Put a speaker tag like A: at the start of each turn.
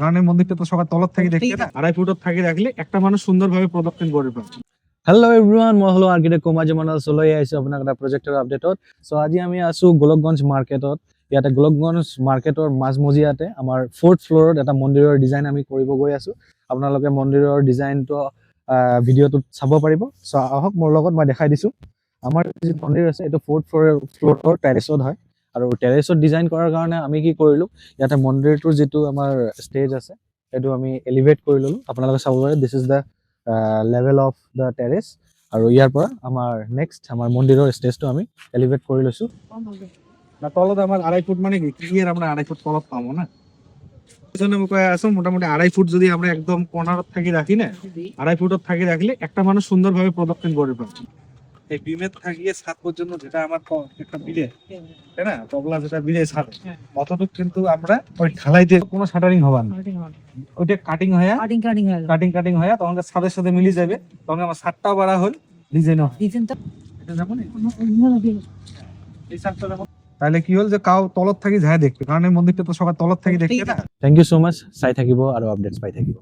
A: কারণ এই মন্দিরটা তো সবার তলত থেকে দেখতে না, 2.5 ফুটত থাকি রাখলে একটা মানুষ সুন্দৰভাৱে প্ৰদক্ষিণ কৰিব পাৰে।
B: হেল্ল' এভৰিৱান, মই হ'লো আৰ্কিটেক্ট কুমাৰ জমানাল চলৈ আহিছোঁ আপোনাক এটা প্ৰজেক্টৰ আপডেটত। চ' আজি আমি আছোঁ গোলকগঞ্জ মাৰ্কেটত। ইয়াতে গোলকগঞ্জ মাৰ্কেটৰ মাজমজিয়াতে আমাৰ 4th ফ্ল'ৰত এটা মন্দিৰৰ ডিজাইন আমি কৰিব গৈ আছোঁ। আপোনালোকে মন্দিৰৰ ডিজাইনটো ভিডিঅ'টোত চাব পাৰিব। চ' আহক মোৰ লগত, মই দেখাই দিছোঁ। আমাৰ যি মন্দিৰ আছে এইটো 4th ফ্ল'ৰৰ টেৰেছত হয়। আৰু টেৰেছত ডিজাইন কৰাৰ কাৰণে আমি কি কৰিলোঁ, ইয়াতে মন্দিৰটোৰ যিটো আমাৰ ষ্টেজ আছে সেইটো আমি এলিভেট কৰি ল'লোঁ। আপোনালোকে চাব পাৰে, this is the level of the terrace. আৰু ইয়াৰ পৰা আমাৰ নেক্সট আমাৰ মন্দিৰৰ ষ্টেজটো আমি এলিভেট কৰি লৈছোঁ।
A: তলত আমাৰ 2.5 ফুট মানে কি ক্লিয়াৰ আমরা 2.5 ফুট তলত পাবো না। এজন্য আমি কয়ে আছো মোটামুটি 2.5 ফুট যদি আমরা একদম কর্নারত থাকি রাখি না, 2.5 ফুটত থাকি রাখলে একটা মানুষ সুন্দরভাবে প্রদক্ষিণ করে পাবে। এই বিমের থাকিয়ে ছাদ পর্যন্ত যেটা আমার একটা বিলে, তাই না, তবলা যেটা বিলে ছাদ, অতটুক কিন্তু আমরা ওই ঢালাই দিয়ে কোনো শাটারিং হবার না, ওইটা কাটিং হয়ে কাটিং হয়ে তখন ছাদের সাথে মিলে যাবে। তখন আমার ছাদটাও বাড়া হল, ডিজাইনও এটা যেমন এই ছাদটা যেমন। তাহলে কি হল যে কাউ তলত থাকি যায় দেখবে, কারণ এই মন্দিরটা তো সবার তলত থাকি দেখতে না।
B: থেংক ইউ ছ' মাছ, চাই থাকিব আৰু আপডেটছ পাই থাকিব।